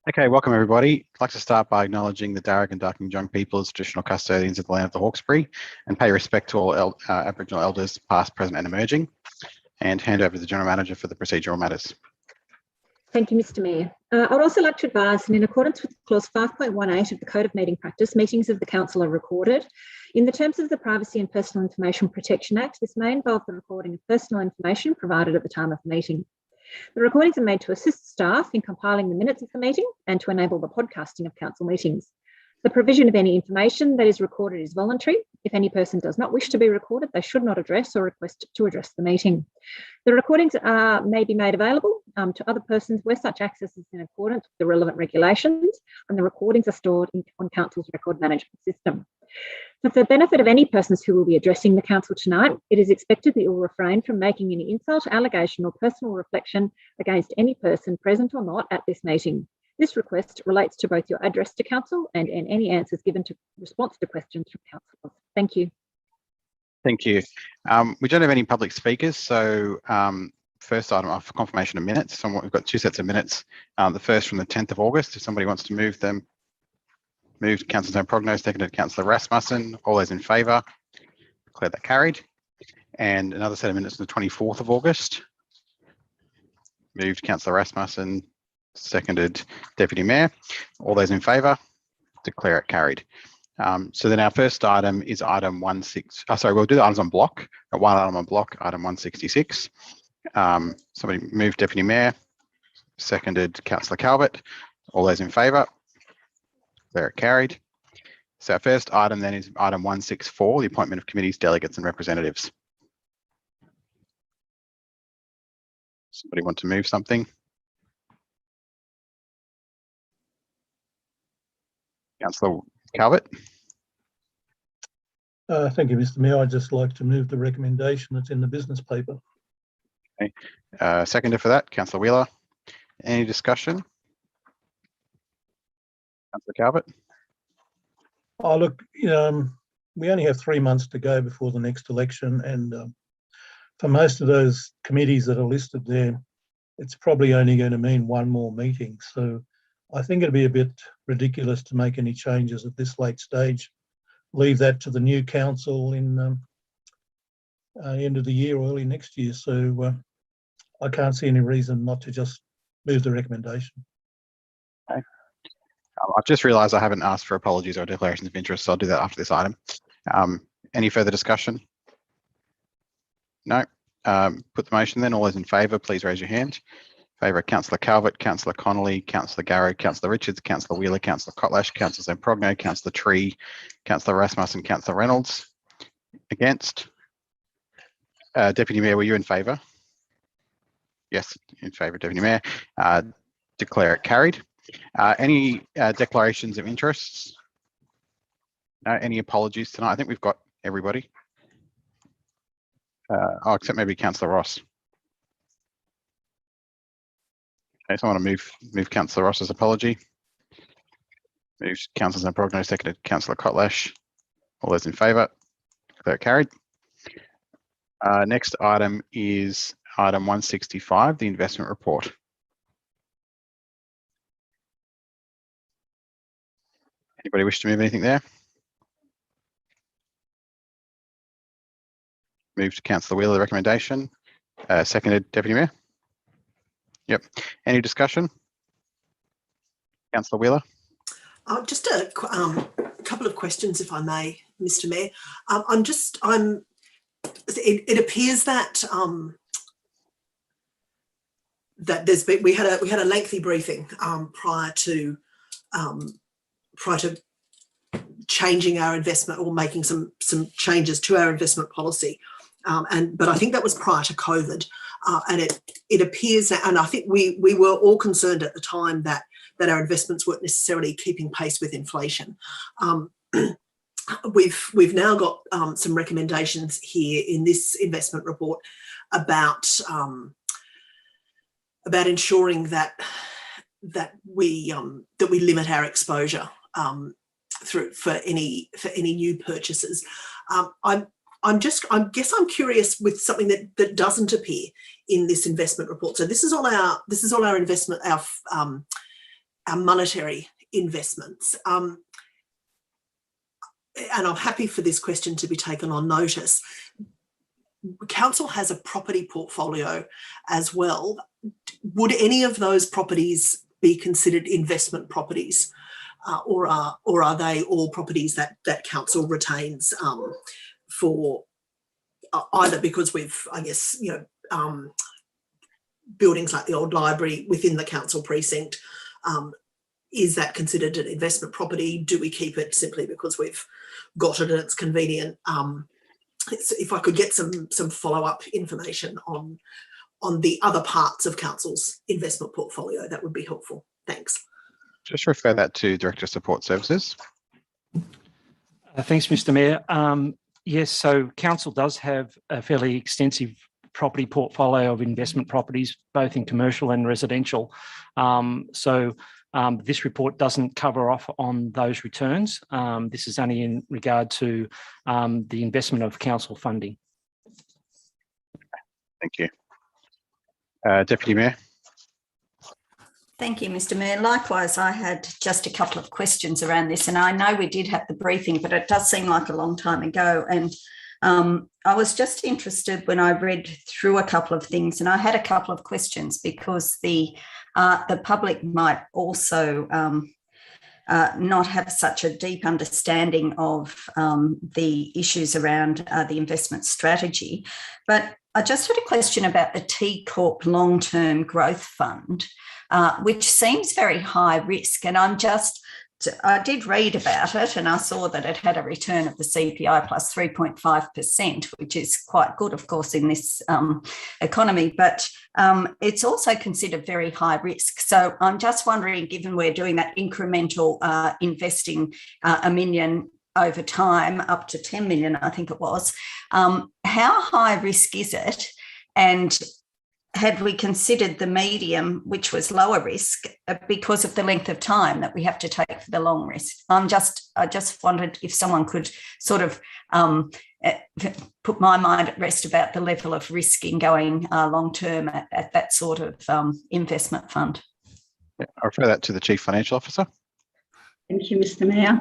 Okay, welcome everybody. I'd like to start by acknowledging the Darug and Darkinjung people as traditional custodians of the land of the Hawkesbury and pay respect to all Aboriginal elders past, present and emerging, and hand over to the General Manager for the procedural matters. Thank you, Mr Mayor. I would also like to advise that in accordance with clause 5.18 of the Code of Meeting Practice, meetings of the Council are recorded. In the terms of the Privacy and Personal Information Protection Act, this may involve the recording of personal information provided at the time of the meeting. The recordings are made to assist staff in compiling the minutes of the meeting and to enable the podcasting of council meetings. The provision of any information that is recorded is voluntary. If any person does not wish to be recorded, they should not address or request to address the meeting. The recordings may be made available to other persons where such access is in accordance with the relevant regulations, and the recordings are stored on Council's record management system. So for the benefit of any persons who will be addressing the Council tonight, it is expected that you will refrain from making any insult, allegation or personal reflection against any person present or not at this meeting. This request relates to both your address to Council and any answers given to response to questions from councillors. Thank you. Thank you. We don't have any public speakers, so first item for confirmation of minutes. We've got two sets of minutes. The first from the 10th of August, if somebody wants to move them. Moved Councillor Progno, seconded Councillor Rasmussen. All those in favour? Declare that carried. And another set of minutes on the 24th of August. Moved Councillor Rasmussen, seconded Deputy Mayor. All those in favour? Declare it carried. So then our first item is item 16. Sorry, we'll do the items on block. One item on block, item 166. Somebody moved Deputy Mayor, seconded Councillor Calvert. All those in favour? Declare it carried. So our first item then is item 164, the appointment of committees, delegates and representatives. Somebody want to move something? Councillor Calvert. Thank you, Mr Mayor. I'd just like to move the recommendation that's in the business paper. Okay. Seconder for that, Councillor Wheeler. Any discussion? Councillor Calvert. Oh, look, we only have 3 months to go before the next election, and for most of those committees that are listed there, it's probably only going to mean one more meeting. So I think it'd be a bit ridiculous to make any changes at this late stage. Leave that to the new council in end of the year or early next year. So I can't see any reason not to just move the recommendation. Okay. I've just realised I haven't asked for apologies or declarations of interest, so I'll do that after this item. Any further discussion? No. Put the motion then. All those in favour, please raise your hand. Favour, Councillor Calvert, Councillor Connolly, Councillor Garrett, Councillor Richards, Councillor Wheeler, Councillor Kotlash, Councillor Zamprogno, Councillor Tree, Councillor Rasmussen, Councillor Reynolds. Against? Deputy Mayor, were you in favour? Yes, in favour, Deputy Mayor. Declare it carried. Any declarations of interests? No, any apologies tonight? I think we've got everybody. Except maybe Councillor Ross. Okay, so I want to move Councillor Ross's apology. Moved Councillor Zamprogno, seconded Councillor Kotlash. All those in favour? Declare it carried. Next item is item 165, the investment report. Anybody wish to move anything there? Moved Councillor Wheeler, the recommendation. Seconded Deputy Mayor. Yep. Any discussion? Councillor Wheeler. Just a couple of questions, if I may, Mr Mayor. It appears that we had a lengthy briefing prior to changing our investment or making some changes to our investment policy, but I think that was prior to COVID, and it appears that, and I think we were all concerned at the time that our investments weren't necessarily keeping pace with inflation. We've now got some recommendations here in this investment report about ensuring that we limit our exposure for any new purchases. I guess I'm curious with something that doesn't appear in this investment report. So this is all our investment, monetary investments. And I'm happy for this question to be taken on notice. Council has a property portfolio as well. Would any of those properties be considered investment properties, or are they all properties that council retains for either because we've, I guess, buildings like the old library within the council precinct, is that considered an investment property? Do we keep it simply because we've got it and it's convenient? If I could get some follow-up information on the other parts of council's investment portfolio, that would be helpful. Thanks. Just refer that to Director of Support Services. Thanks, Mr. Mayor. Yes, so council does have a fairly extensive property portfolio of investment properties, both in commercial and residential. This report doesn't cover off on those returns. This is only in regard to the investment of council funding. Thank you. Deputy Mayor. Thank you, Mr. Mayor. Likewise, I had just a couple of questions around this, and I know we did have the briefing, but it does seem like a long time ago. And I was just interested when I read through a couple of things, and I had a couple of questions because the public might also not have such a deep understanding of the issues around the investment strategy. But I just had a question about the Tcorp Long-Term Growth Fund, which seems very high risk. And I did read about it, and I saw that it had a return of the CPI plus 3.5%, which is quite good, of course, in this economy, but it's also considered very high risk. So I'm just wondering, given we're doing that incremental investing $1 million over time, up to 10 million, I think it was, how high risk is it? And had we considered the medium, which was lower risk, because of the length of time that we have to take for the long risk? I just wondered if someone could sort of put my mind at rest about the level of risk in going long term at that sort of investment fund. Yeah, I'll refer that to the Chief Financial Officer. Thank you, Mr. Mayor.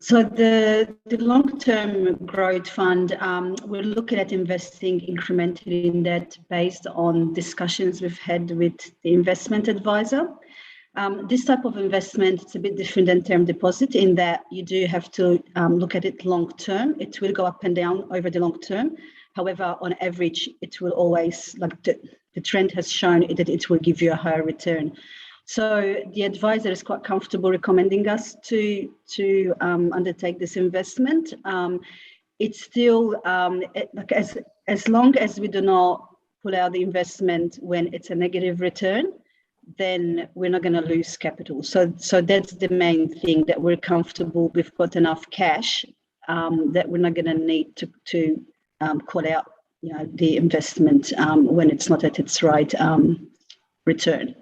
So the long-term growth fund, we're looking at investing incrementally in that based on discussions we've had with the investment advisor. This type of investment is a bit different than term deposit in that you do have to look at it long-term. It will go up and down over the long term. However, on average, it will always, like the trend has shown, that it will give you a higher return. So the advisor is quite comfortable recommending us to undertake this investment. It's still, as long as we do not pull out the investment when it's a negative return, then we're not going to lose capital. So that's the main thing, that we're comfortable we've got enough cash that we're not going to need to call out the investment when it's not at its right return.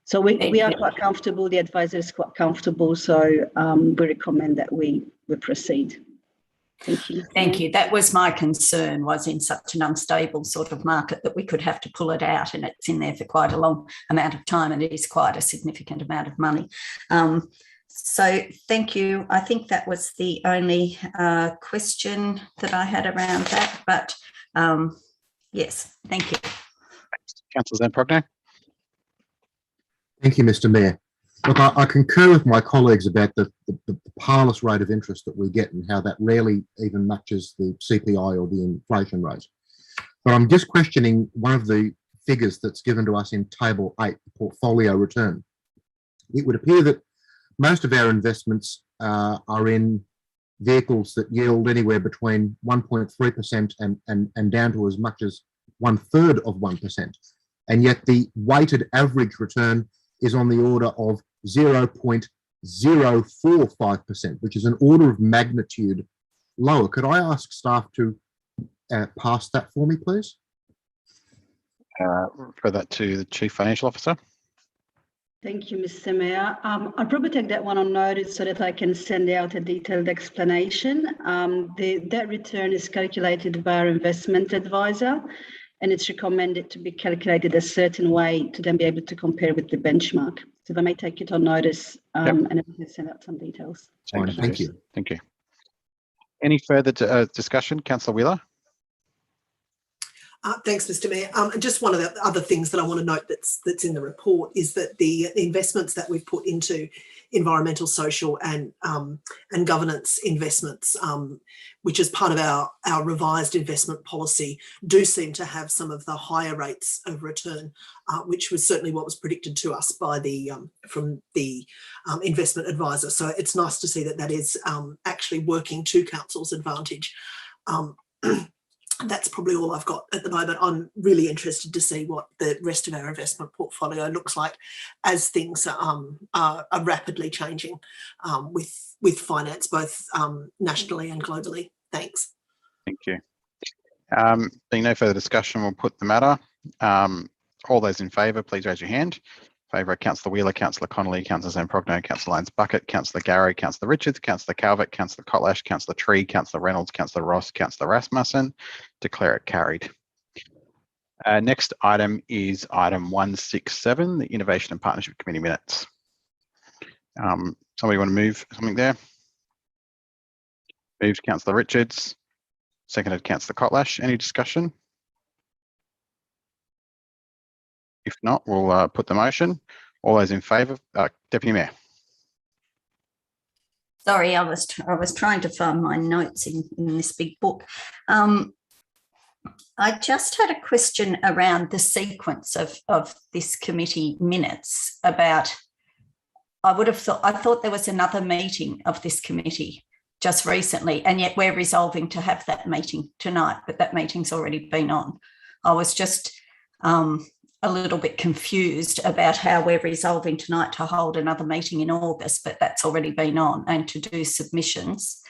So we are quite comfortable, the advisor is quite comfortable, so we recommend that we proceed. Thank you. Thank you. That was my concern, was in such an unstable sort of market that we could have to pull it out, and it's in there for quite a long amount of time, and it is quite a significant amount of money. So thank you. I think that was the only question that I had around that, but yes, thank you. Councillor Zamprogno. Thank you, Mr. Mayor. Look, I concur with my colleagues about the parlous rate of interest that we get and how that rarely even matches the CPI or the inflation rate. But I'm just questioning one of the figures that's given to us in Table 8, the portfolio return. It would appear that most of our investments are in vehicles that yield anywhere between 1.3% and down to as much as 1/3 of 1%. And yet the weighted average return is on the order of 0.045%, which is an order of magnitude lower. Could I ask staff to pass that for me, please? Refer that to the Chief Financial Officer. Thank you, Mr. Mayor. I'll probably take that one on notice so that I can send out a detailed explanation. That return is calculated by our investment advisor, and it's recommended to be calculated a certain way to then be able to compare with the benchmark. So if I may take it on notice, and then we can send out some details. Fine, thank you. Thank you. Any further discussion, Councillor Wheeler? Thanks, Mr. Mayor. Just one of the other things that I want to note that's in the report is that the investments that we've put into environmental, social, and governance investments, which is part of our revised investment policy, do seem to have some of the higher rates of return, which was certainly what was predicted to us by from the investment advisor. So it's nice to see that is actually working to council's advantage. That's probably all I've got at the moment. I'm really interested to see what the rest of our investment portfolio looks like as things are rapidly changing with finance, both nationally and globally. Thanks. Thank you. Being no further discussion, we'll put the matter. All those in favour, please raise your hand. Favour, Councillor Wheeler, Councillor Connolly, Councillor Zamprogno, Councillor Lyons-Bucket, Councillor Garrow, Councillor Richards, Councillor Calvert, Councillor Kotlash, Councillor Tree, Councillor Reynolds, Councillor Ross, Councillor Rasmussen. Declare it carried. Next item is item 167, the Innovation and Partnership Committee minutes. Somebody want to move something there? Moved Councillor Richards, seconded Councillor Kotlash. Any discussion? If not, we'll put the motion. All those in favour, Deputy Mayor. Sorry, I was trying to find my notes in this big book. I just had a question around the sequence of this committee minutes about, I thought there was another meeting of this committee just recently, and yet we're resolving to have that meeting tonight, but that meeting's already been on. I was just a little bit confused about how we're resolving tonight to hold another meeting in August, but that's already been on, and to do submissions.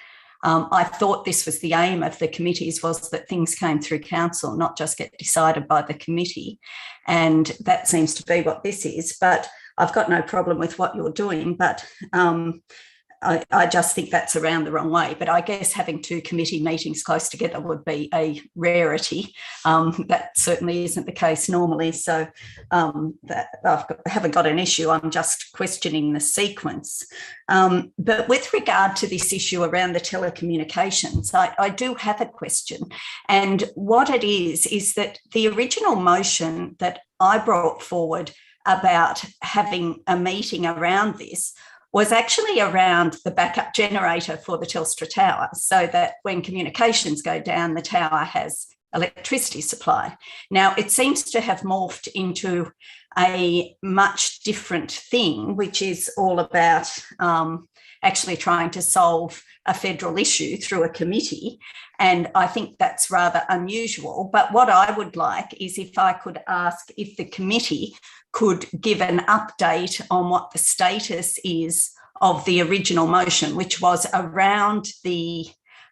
I thought this was the aim of the committees, was that things came through council, not just get decided by the committee. And that seems to be what this is. But I've got no problem with what you're doing, but I just think that's around the wrong way. But I guess having two committee meetings close together would be a rarity. That certainly isn't the case normally. So I haven't got an issue. I'm just questioning the sequence. But with regard to this issue around the telecommunications, I do have a question. And what it is that the original motion that I brought forward about having a meeting around this was actually around the backup generator for the Telstra tower, so that when communications go down, the tower has electricity supply. Now, it seems to have morphed into a much different thing, which is all about actually trying to solve a federal issue through a committee. And I think that's rather unusual. But what I would like is if I could ask if the committee could give an update on what the status is of the original motion, which was around the,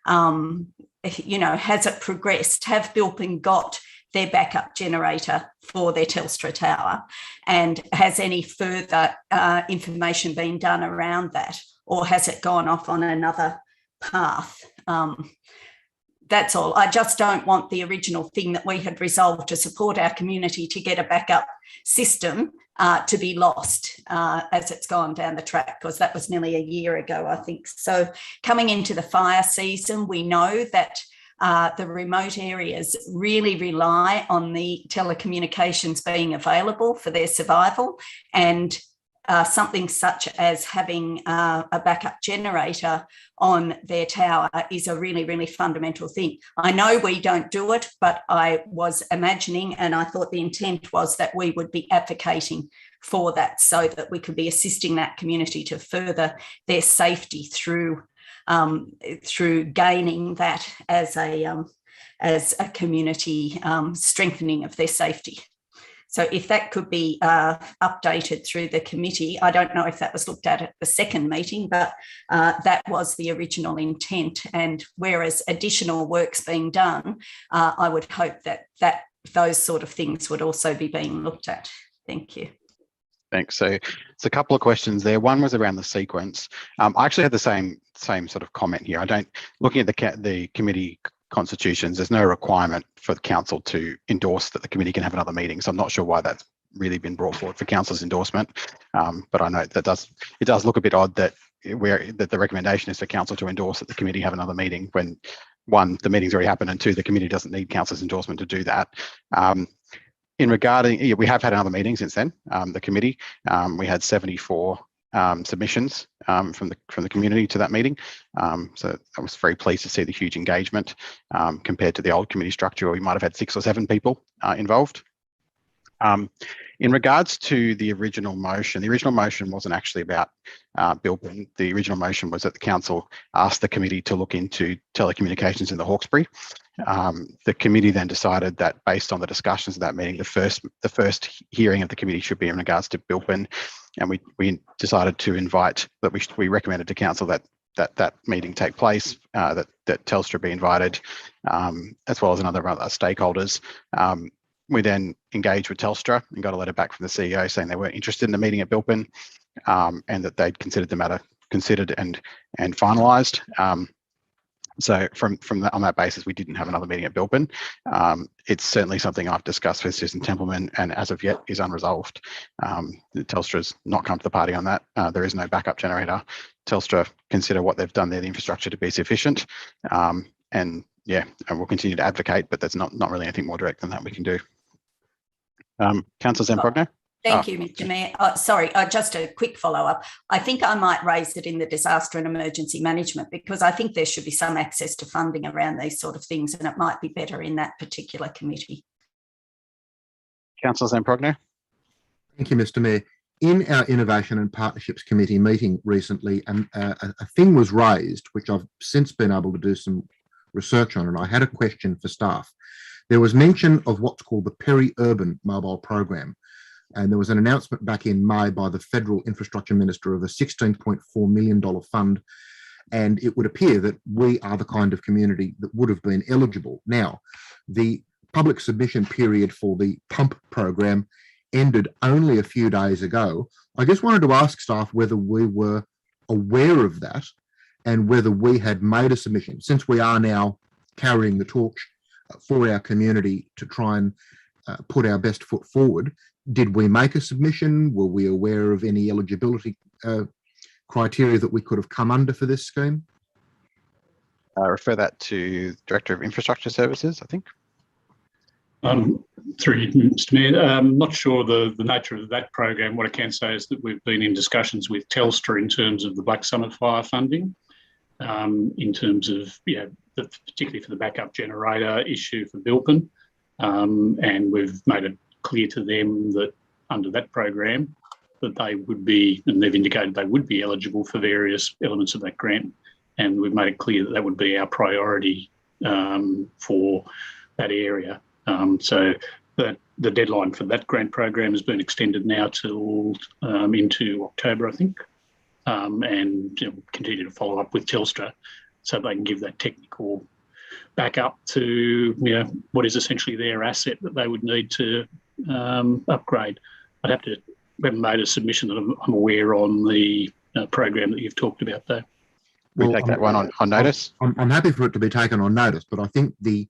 has it progressed? Have Bilpin got their backup generator for their Telstra tower? And has any further information been done around that? Or has it gone off on another path? That's all. I just don't want the original thing that we had resolved to support our community to get a backup system to be lost as it's gone down the track, because that was nearly a year ago, I think. So coming into the fire season, we know that the remote areas really rely on the telecommunications being available for their survival, and something such as having a backup generator on their tower is a really, really fundamental thing. I know we don't do it, but I was imagining, and I thought the intent was that we would be advocating for that, so that we could be assisting that community to further their safety through gaining that as a community strengthening of their safety. So if that could be updated through the committee, I don't know if that was looked at the second meeting, but that was the original intent. And whereas additional work's being done, I would hope that those sort of things would also be being looked at. Thank you. Thanks. So it's a couple of questions there. One was around the sequence. I actually had the same sort of comment here. Looking at the committee constitutions, there's no requirement for the council to endorse that the committee can have another meeting. So I'm not sure why that's really been brought forward for council's endorsement. But I know that it does look a bit odd that the recommendation is for council to endorse that the committee have another meeting when, one, the meeting's already happened, and two, the committee doesn't need council's endorsement to do that. In regarding, we have had another meeting since then. The committee, we had 74 submissions from the community to that meeting. So I was very pleased to see the huge engagement compared to the old committee structure where we might have had 6 or 7 people involved. In regards to the original motion wasn't actually about Bilpin. The original motion was that the council asked the committee to look into telecommunications in the Hawkesbury. The committee then decided that based on the discussions of that meeting, the first hearing of the committee should be in regards to Bilpin, and we decided to invite that we recommended to council that meeting take place, that Telstra be invited, as well as other stakeholders. We then engaged with Telstra and got a letter back from the CEO saying they weren't interested in the meeting at Bilpin, and that they'd considered the matter considered and finalised. So on that basis, we didn't have another meeting at Bilpin. It's certainly something I've discussed with Susan Templeman, and as of yet is unresolved. Telstra's not come to the party on that. There is no backup generator. Telstra consider what they've done there, the infrastructure, to be sufficient. And we'll continue to advocate, but there's not really anything more direct than that we can do. Councillor Zamprogno? Thank you, Mr. Mayor. Sorry, just a quick follow-up. I think I might raise it in the disaster and emergency management, because I think there should be some access to funding around these sort of things, and it might be better in that particular committee. Councillor Zamprogno? Thank you, Mr. Mayor. In our Innovation and Partnerships Committee meeting recently, a thing was raised, which I've since been able to do some research on, and I had a question for staff. There was mention of what's called the Peri-Urban mobile program, and there was an announcement back in May by the Federal Infrastructure Minister of a $16.4 million fund, and it would appear that we are the kind of community that would have been eligible. Now, the public submission period for the PUMP program ended only a few days ago. I just wanted to ask staff whether we were aware of that and whether we had made a submission, since we are now carrying the torch for our community to try and put our best foot forward. Did we make a submission? Were we aware of any eligibility criteria that we could have come under for this scheme? I refer that to Director of Infrastructure Services, I think. Through you, Mr. Mayor, I'm not sure the nature of that program. What I can say is that we've been in discussions with Telstra in terms of the Black Summit Fire funding, in terms of, particularly for the backup generator issue for Bilpin, and we've made it clear to them that under that program that they would be, and they've indicated they would be eligible for various elements of that grant, and we've made it clear that that would be our priority for that area. So the deadline for that grant program has been extended now till into October, I think, and continue to follow up with Telstra so they can give that technical backup to what is essentially their asset that they would need to upgrade. We haven't made a submission that I'm aware on the program that you've talked about, though. We take that one on notice. I'm happy for it to be taken on notice, but I think the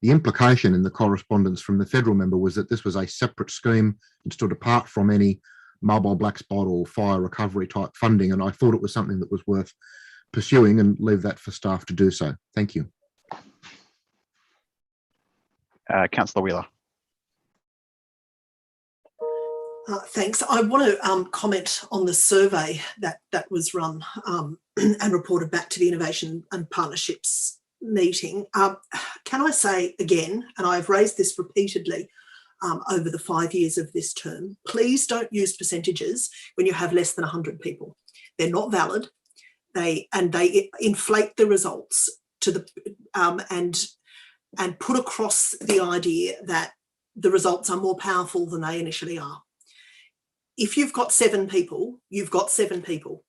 implication in the correspondence from the federal member was that this was a separate scheme and stood apart from any mobile black spot or fire recovery type funding, and I thought it was something that was worth pursuing, and leave that for staff to do so. Thank you. Councillor Wheeler. Thanks. I want to comment on the survey that was run and reported back to the Innovation and Partnerships meeting. Can I say again, and I've raised this repeatedly over the 5 years of this term, please don't use percentages when you have less than 100 people. They're not valid. They inflate the results to the and put across the idea that the results are more powerful than they initially are. If you've got 7 people, you've got 7 people.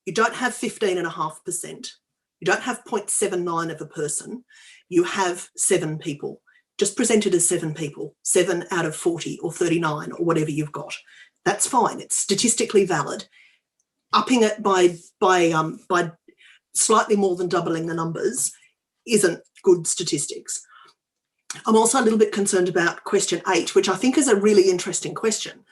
You don't have 15.5%. You don't have 0.79 of a person. You have 7 people. Just present it as 7 people, 7 out of 40 or 39 or whatever you've got. That's fine. It's statistically valid. Upping it by slightly more than doubling the numbers isn't good statistics. I'm also a little bit concerned about question 8, which I think is a really interesting question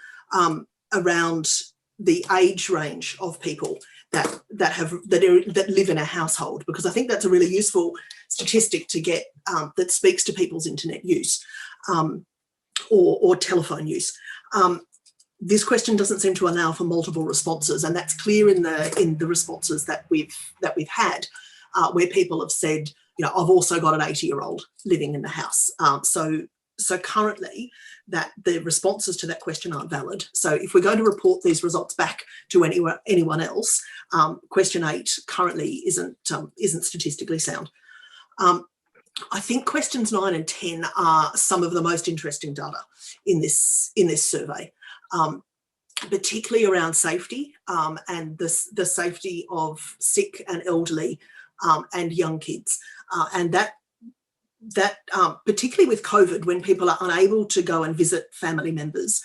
around the age range of people that live in a household, because I think that's a really useful statistic to get that speaks to people's internet use or telephone use. This question doesn't seem to allow for multiple responses, and that's clear in the responses that we've had, where people have said, you know, I've also got an 80-year-old living in the house. So currently, that the responses to that question aren't valid. So if we're going to report these results back to anyone else, question 8 currently isn't statistically sound. I think questions 9 and 10 are some of the most interesting data in this survey, particularly around safety and the safety of sick and elderly and young kids, and that particularly with COVID, when people are unable to go and visit family members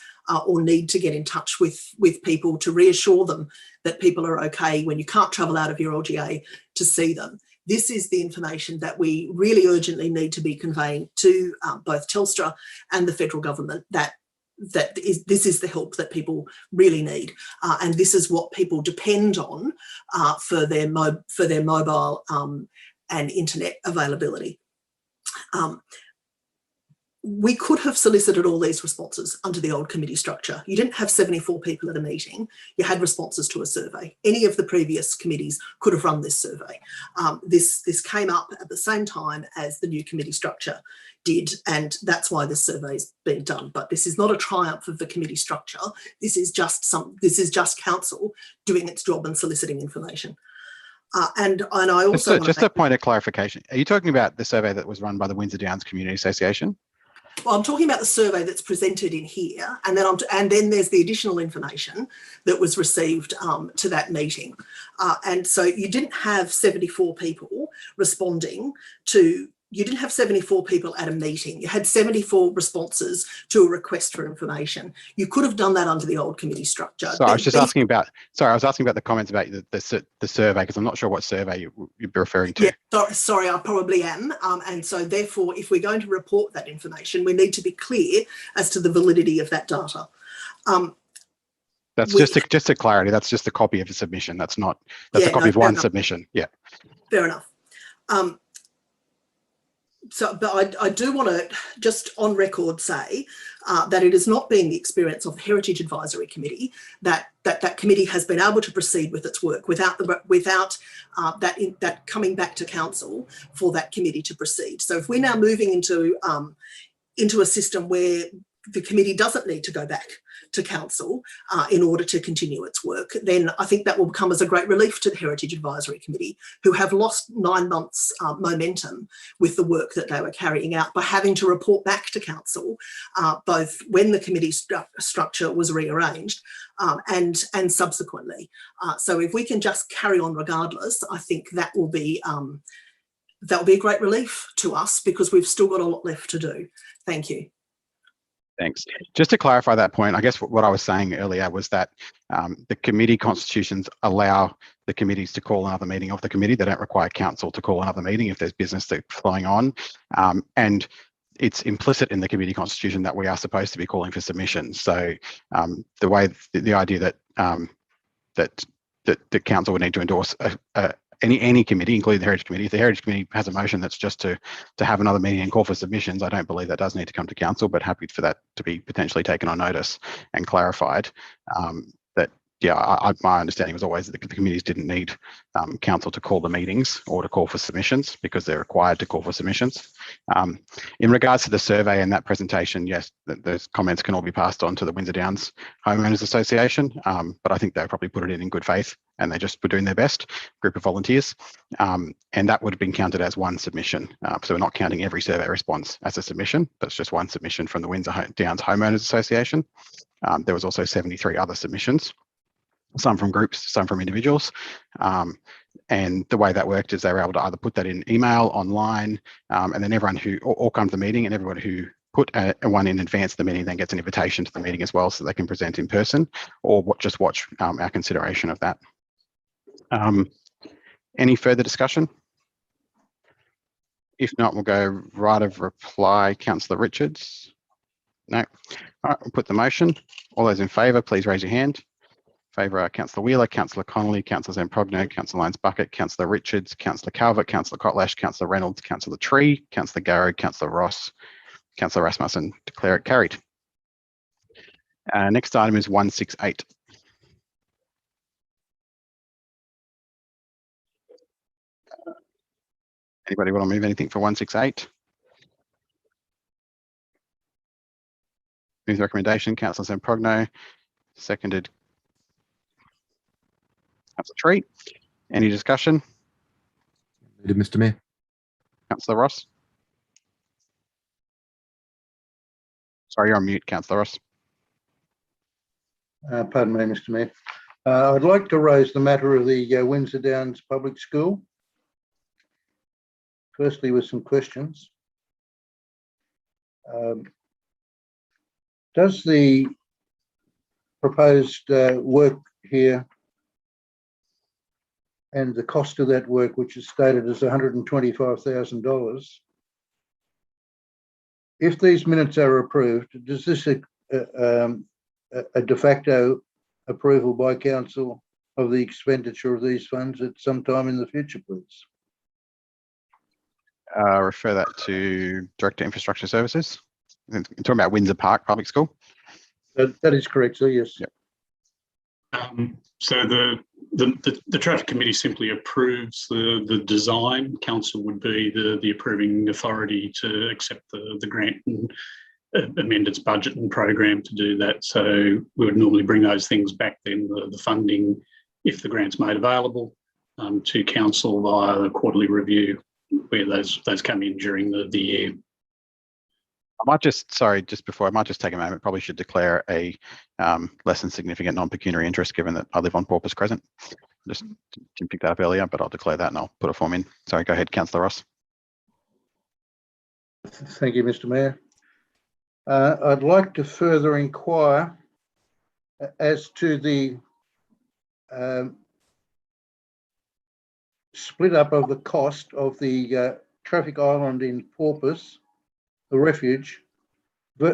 or need to get in touch with people to reassure them that people are okay when you can't travel out of your LGA to see them. This is the information that we really urgently need to be conveying to both Telstra and the federal government, this is the help that people really need, and this is what people depend on for their mobile and internet availability. We could have solicited all these responses under the old committee structure. You didn't have 74 people at a meeting. You had responses to a survey. Any of the previous committees could have run this survey. This came up at the same time as the new committee structure did, and that's why this survey's been done. But this is not a triumph of the committee structure. This is just council doing its job and soliciting information. And I also just a point of clarification. Are you talking about the survey that was run by the Windsor Downs Community Association? Well, I'm talking about the survey that's presented in here, and then there's the additional information that was received to that meeting. And so you didn't have 74 people responding to. You didn't have 74 people at a meeting. You had 74 responses to a request for information. You could have done that under the old committee structure. So I was just asking about. Sorry, I was asking about the comments about the survey, because I'm not sure what survey you'd be referring to. Yeah, sorry, I probably am. And so therefore, if we're going to report that information, we need to be clear as to the validity of that data. That's just a clarity. That's just a copy of a submission. That's a copy of one submission. Yeah. Fair enough. But I do want to just on record say that it has not been the experience of the Heritage Advisory Committee that committee has been able to proceed with its work without that coming back to council for that committee to proceed. So if we're now moving into a system where the committee doesn't need to go back to council in order to continue its work, then I think that will come as a great relief to the Heritage Advisory Committee, who have lost 9 months momentum with the work that they were carrying out by having to report back to council, both when the committee structure was rearranged and subsequently. So if we can just carry on regardless, I think that will be a great relief to us, because we've still got a lot left to do. Thank you. Thanks. Just to clarify that point, I guess what I was saying earlier was that the committee constitutions allow the committees to call another meeting of the committee. They don't require council to call another meeting if there's business that's flowing on. And it's implicit in the committee constitution that we are supposed to be calling for submissions. So the idea that the council would need to endorse any committee, including the Heritage Committee. If the Heritage Committee has a motion that's just to have another meeting and call for submissions, I don't believe that does need to come to council, but happy for that to be potentially taken on notice and clarified. My understanding was always that the committees didn't need council to call the meetings or to call for submissions, because they're required to call for submissions. In regards to the survey and that presentation, yes, those comments can all be passed on to the Windsor Downs Homeowners Association, but I think they probably put it in good faith, and they just were doing their best, group of volunteers, and that would have been counted as one submission. So we're not counting every survey response as a submission, but it's just one submission from the Windsor Downs Homeowners Association. There was also 73 other submissions, some from groups, some from individuals. And the way that worked is they were able to either put that in email, online, and then everyone who all come to the meeting, and everyone who put one in advance of the meeting then gets an invitation to the meeting as well, so they can present in person or just watch our consideration of that. Any further discussion? If not, we'll go right of reply, Councillor Richards. No. All right, we'll put the motion. All those in favour, please raise your hand. Favour are Councillor Wheeler, Councillor Connolly, Councillor Zamprogno, Councillor Lyons-Bucket, Councillor Richards, Councillor Calvert, Councillor Kotlash, Councillor Reynolds, Councillor Tree, Councillor Garrod, Councillor Ross, Councillor Rasmussen. Declare it carried. Next item is 168. Anybody want to move anything for 168? Move the recommendation, Councillor Zamprogno, seconded Councillor Tree. Any discussion? Mr. Mayor. Councillor Ross? Sorry, you're on mute, Councillor Ross. Pardon me, Mr. Mayor. I'd like to raise the matter of the Windsor Downs Public School. Firstly, with some questions. Does the proposed work here and the cost of that work, which is stated as $125,000, if these minutes are approved, does this a de facto approval by council of the expenditure of these funds at some time in the future, please? Refer that to Director Infrastructure Services. You're talking about Windsor Park Public School? That is correct, sir, yes. Yep. So the traffic committee simply approves the design. Council would be the approving authority to accept the grant and amend its budget and program to do that. So we would normally bring those things back then, the funding, if the grant's made available, to council via the quarterly review, where those come in during the year. I might just take a moment, probably should declare a less than significant non-pecuniary interest, given that I live on Porpoise Crescent. Just didn't pick that up earlier, but I'll declare that and I'll put a form in. Sorry, go ahead, Councillor Ross. Thank you, Mr. Mayor. I'd like to further inquire as to the split up of the cost of the traffic island in Porpoise, the refuge,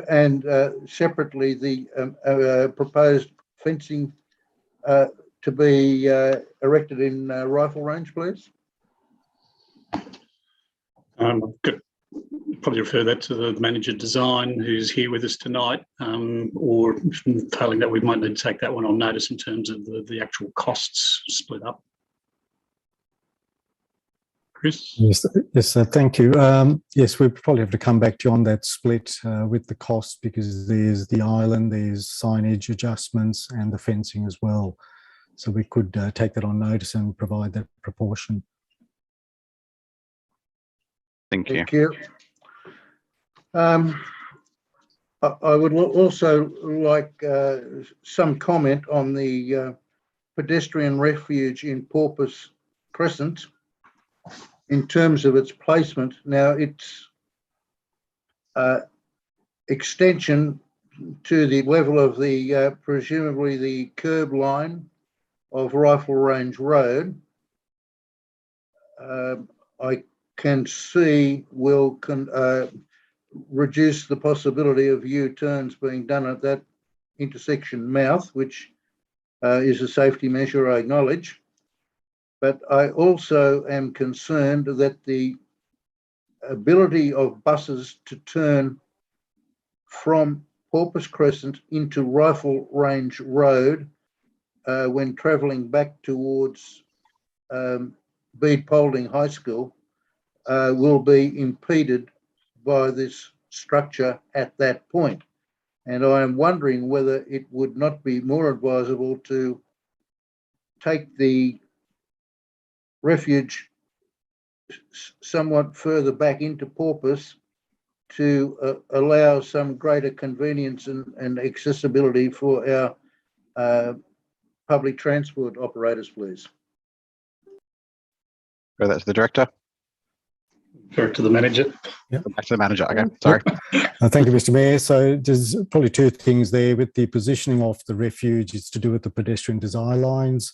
and separately the proposed fencing to be erected in Rifle Range, please. Could probably refer that to the manager design who's here with us tonight, or failing that we might need to take that one on notice in terms of the actual costs split up. Chris? Yes, thank you. Yes, we probably have to come back to you on that split with the cost, because there's the island, there's signage adjustments and the fencing as well. So we could take that on notice and provide that proportion. Thank you. Thank you. I would also like some comment on the pedestrian refuge in Porpoise Crescent in terms of its placement. Now, its extension to the level of the presumably the curb line of Rifle Range Road, I can see will reduce the possibility of U-turns being done at that intersection mouth, which is a safety measure, I acknowledge. But I also am concerned that the ability of buses to turn from Porpoise Crescent into Rifle Range Road when travelling back towards Bede Paulding High School will be impeded by this structure at that point. And I am wondering whether it would not be more advisable to take the refuge somewhat further back into Porpoise to allow some greater convenience and accessibility for our public transport operators, please. Go that to the director. Refer to the manager. Yep. Back to the manager. Okay, sorry. Thank you, Mr. Mayor. So there's probably two things there with the positioning of the refuge. It's to do with the pedestrian design lines.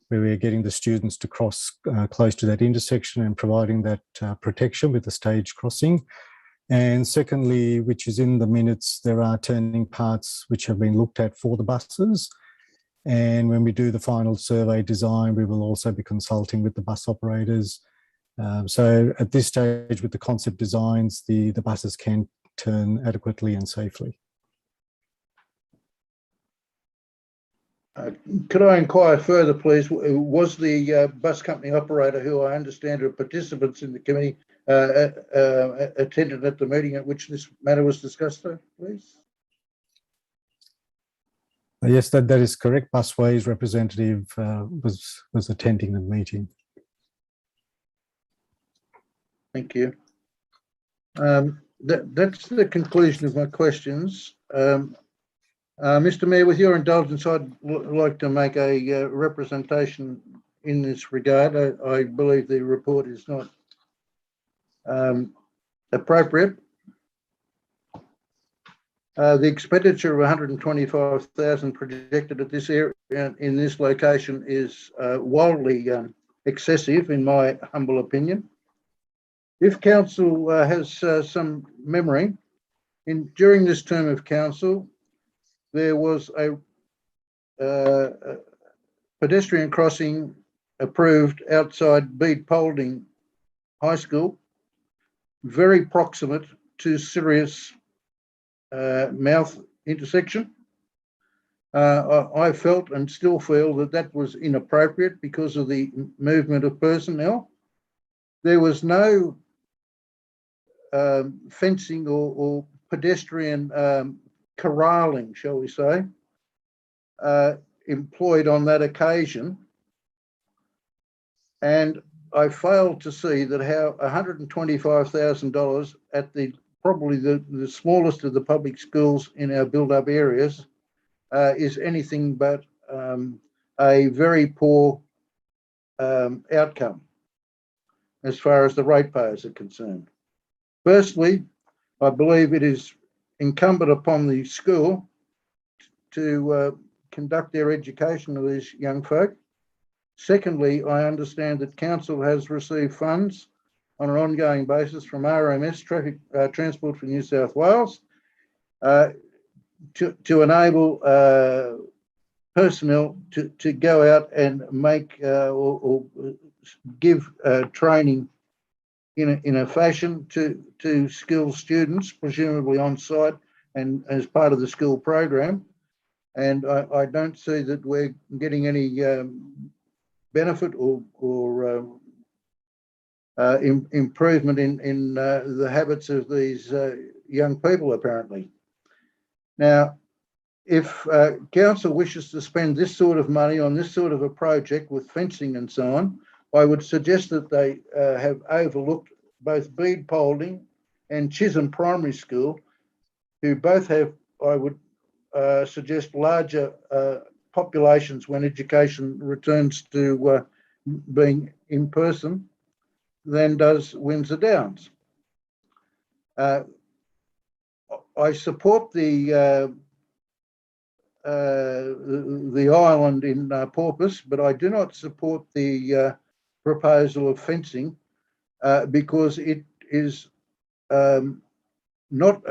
where we're getting the students to cross close to that intersection and providing that protection with the stage crossing. And secondly, which is in the minutes, there are turning parts which have been looked at for the buses. And when we do the final survey design, we will also be consulting with the bus operators. So at this stage with the concept designs, the buses can turn adequately and safely. Could I inquire further, please? Was the bus company operator, who I understand are participants in the committee, attended at the meeting at which this matter was discussed, please? Yes, that is correct. Busway's representative was attending the meeting. Thank you. That's the conclusion of my questions. Mr. Mayor, with your indulgence, I'd like to make a representation in this regard. I believe the report is not appropriate. The expenditure of $125,000 projected at this area in this location is wildly excessive, in my humble opinion. If council has some memory, during this term of council, there was a pedestrian crossing approved outside Bede Paulding High School, very proximate to Sirius Mouth intersection. I felt and still feel that was inappropriate because of the movement of personnel. There was no fencing or pedestrian corralling, shall we say, employed on that occasion. And I failed to see that how $125,000 at probably the smallest of the public schools in our build-up areas is anything but a very poor outcome as far as the ratepayers are concerned. Firstly, I believe it is incumbent upon the school to conduct their education of these young folk. Secondly, I understand that council has received funds on an ongoing basis from RMS, Transport for New South Wales, to enable personnel to go out and make or give training in a fashion to skilled students, presumably on site and as part of the school program. And I don't see that we're getting any benefit or improvement in the habits of these young people, apparently. Now, if council wishes to spend this sort of money on this sort of a project with fencing and so on, I would suggest that they have overlooked both Bede Paulding and Chisholm Primary School, who both have, I would suggest, larger populations when education returns to being in person than does Windsor Downs. I support the island in Porpoise, but I do not support the proposal of fencing because it is not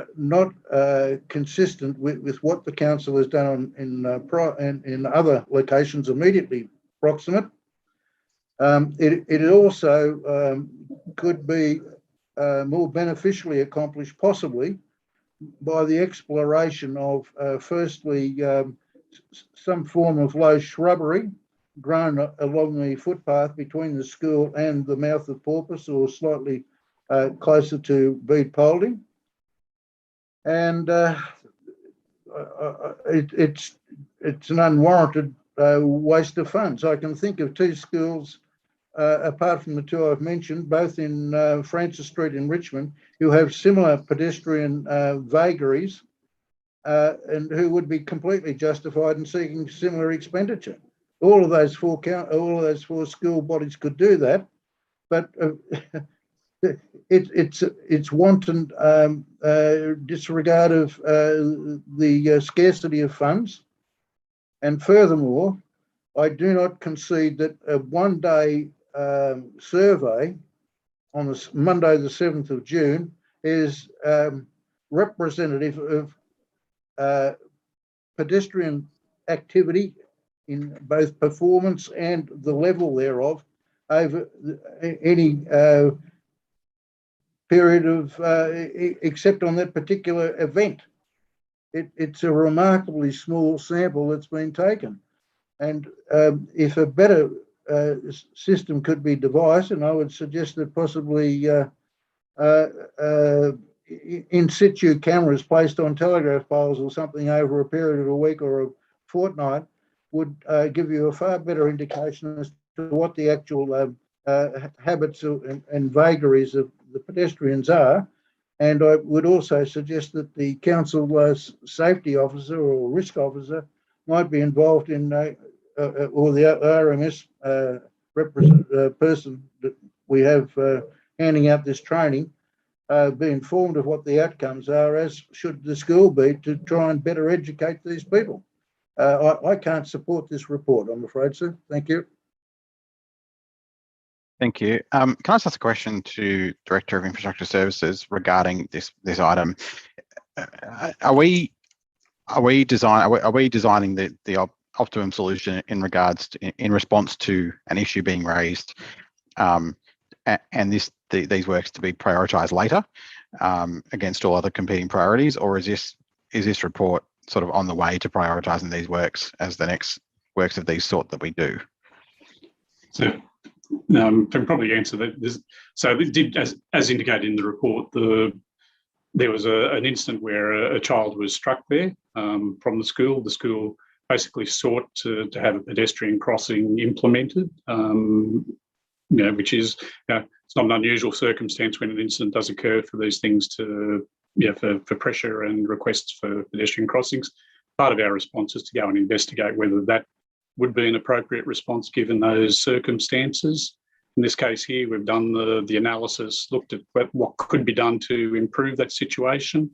consistent with what the council has done in other locations immediately proximate. It also could be more beneficially accomplished, possibly, by the exploration of firstly some form of low shrubbery grown along the footpath between the school and the mouth of Porpoise, or slightly closer to Bede Paulding. And it's an unwarranted waste of funds. I can think of two schools, apart from the two I've mentioned, both in Francis Street in Richmond, who have similar pedestrian vagaries and who would be completely justified in seeking similar expenditure. All of those four school bodies could do that, but it's wanton disregard of the scarcity of funds. And furthermore, I do not concede that a one-day survey on Monday, the 7th of June, is representative of pedestrian activity in both performance and the level thereof over any period of, except on that particular event. It's a remarkably small sample that's been taken. And if a better system could be devised, and I would suggest that possibly in situ cameras placed on telegraph poles or something over a period of a week or a fortnight would give you a far better indication as to what the actual habits and vagaries of the pedestrians are. And I would also suggest that the council safety officer or risk officer might be involved in, or the RMS person that we have handing out this training, be informed of what the outcomes are, as should the school be, to try and better educate these people. I can't support this report, I'm afraid, sir. Thank you. Thank you. Can I just ask a question to Director of Infrastructure Services regarding this item? Are we designing the optimum solution in regards to, in response to an issue being raised, and these works to be prioritised later against all other competing priorities, or is this report sort of on the way to prioritising these works as the next works of these sort that we do? So can probably answer that. So it did, as indicated in the report, there was an incident where a child was struck there from the school. The school basically sought to have a pedestrian crossing implemented, which is it's not an unusual circumstance when an incident does occur for these things to for pressure and requests for pedestrian crossings. Part of our response is to go and investigate whether that would be an appropriate response given those circumstances. In this case here, we've done the analysis, looked at what could be done to improve that situation.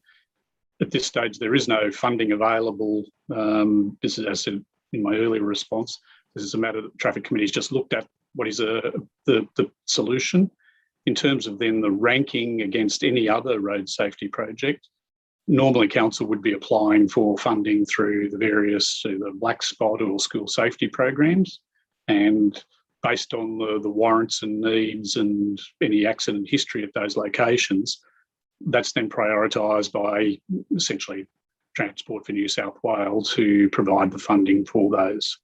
At this stage, there is no funding available. This is, as I said in my earlier response, this is a matter that the Traffic Committee's just looked at what is the solution. In terms of then the ranking against any other road safety project, normally council would be applying for funding through the various either black spot or school safety programs, and based on the warrants and needs and any accident history at those locations, that's then prioritised by essentially Transport for New South Wales, who provide the funding for those.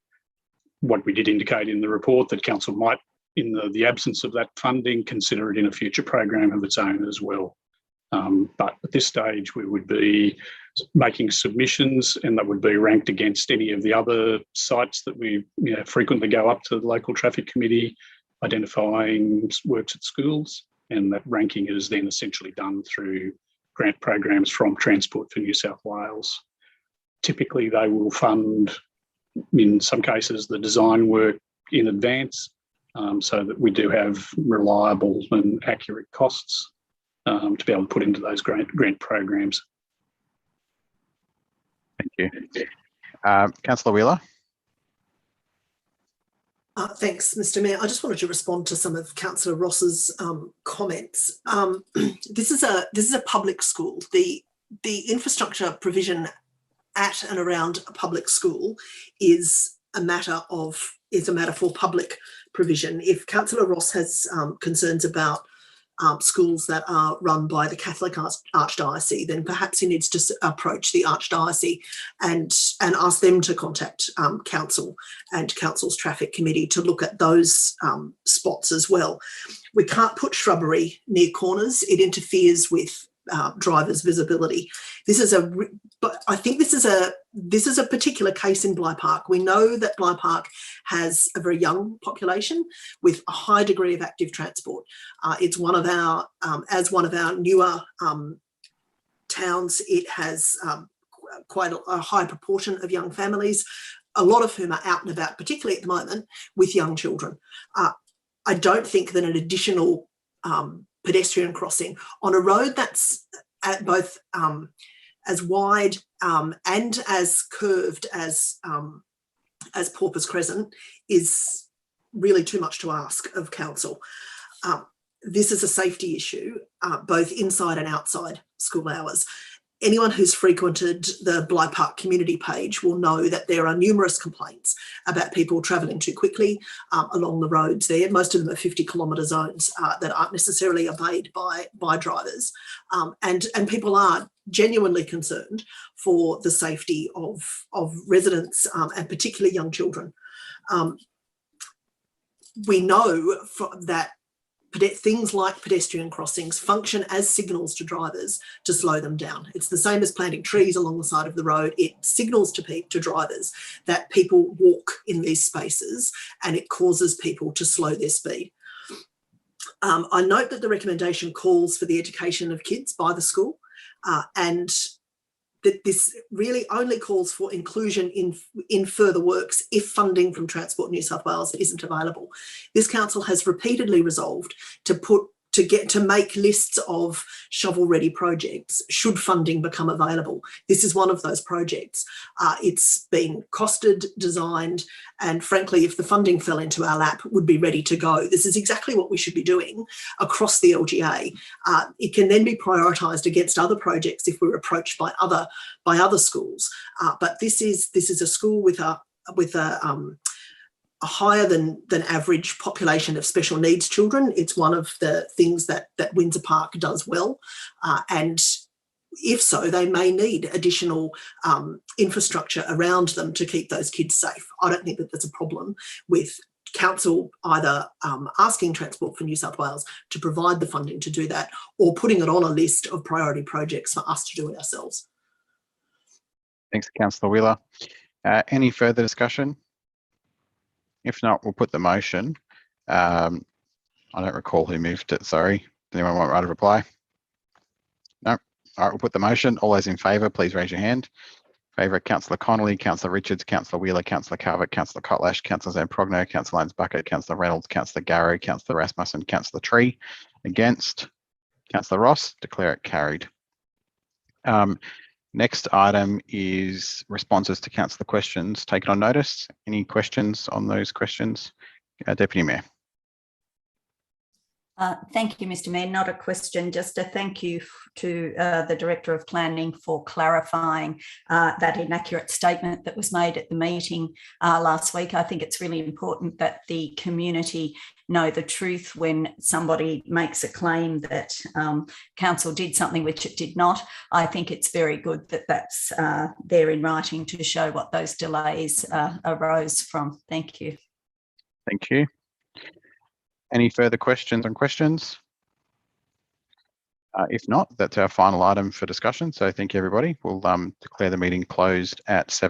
What we did indicate in the report that council might, in the absence of that funding, consider it in a future program of its own as well. But at this stage, we would be making submissions, and that would be ranked against any of the other sites that we frequently go up to the local traffic committee, identifying works at schools, and that ranking is then essentially done through grant programs from Transport for New South Wales. Typically, they will fund, in some cases, the design work in advance, so that we do have reliable and accurate costs to be able to put into those grant programs. Thank you. Councillor Wheeler. Thanks, Mr. Mayor. I just wanted to respond to some of Councillor Ross's comments. This is a public school. The infrastructure provision at and around a public school is a matter for public provision. If Councillor Ross has concerns about schools that are run by the Catholic Archdiocese, then perhaps he needs to approach the Archdiocese and ask them to contact council and council's traffic committee to look at those spots as well. We can't put shrubbery near corners. It interferes with drivers' visibility. But I think this is a particular case in Bligh Park. We know that Bligh Park has a very young population with a high degree of active transport. It's one of our, as one of our newer towns, it has quite a high proportion of young families, a lot of whom are out and about, particularly at the moment, with young children. I don't think that an additional pedestrian crossing on a road that's at both as wide and as curved as as Paupers Crescent is really too much to ask of council. This is a safety issue, both inside and outside school hours. Anyone who's frequented the Bligh Park community page will know that there are numerous complaints about people travelling too quickly along the roads there. Most of them are 50-kilometre zones that aren't necessarily obeyed by drivers. And people are genuinely concerned for the safety of residents and particularly young children. We know that things like pedestrian crossings function as signals to drivers to slow them down. It's the same as planting trees along the side of the road. It signals to drivers that people walk in these spaces, and it causes people to slow their speed. I note that the recommendation calls for the education of kids by the school, and that this really only calls for inclusion in further works if funding from Transport New South Wales isn't available. This council has repeatedly resolved to make lists of shovel-ready projects should funding become available. This is one of those projects. It's been costed, designed, and frankly, if the funding fell into our lap, would be ready to go. This is exactly what we should be doing across the LGA. It can then be prioritised against other projects if we're approached by other schools. But this is a school with a higher than average population of special needs children. It's one of the things that Windsor Park does well. And if so, they may need additional infrastructure around them to keep those kids safe. I don't think that there's a problem with council either asking Transport for New South Wales to provide the funding to do that, or putting it on a list of priority projects for us to do it ourselves. Thanks, Councillor Wheeler. Any further discussion? If not, we'll put the motion. I don't recall who moved it, sorry. Does anyone want to write a reply? No. All right, we'll put the motion. All those in favour, please raise your hand. Favour, Councillor Connolly, Councillor Richards, Councillor Wheeler, Councillor Calvert, Councillor Cotlash, Councillor Zamprogno, Councillor Lyons-Bucket, Councillor Reynolds, Councillor Garrow, Councillor Rasmussen, Councillor Tree. Against, Councillor Ross. Declare it carried. Next item is responses to councillor questions taken on notice. Any questions on those questions? Deputy Mayor. Thank you, Mr. Mayor. Not a question, just a thank you to the Director of Planning for clarifying that inaccurate statement that was made at the meeting last week. I think it's really important that the community know the truth when somebody makes a claim that council did something which it did not. I think it's very good that that's there in writing to show what those delays arose from. Thank you. Thank you. Any further questions on questions? If not, that's our final item for discussion. So thank you, everybody. We'll declare the meeting closed at 7:00.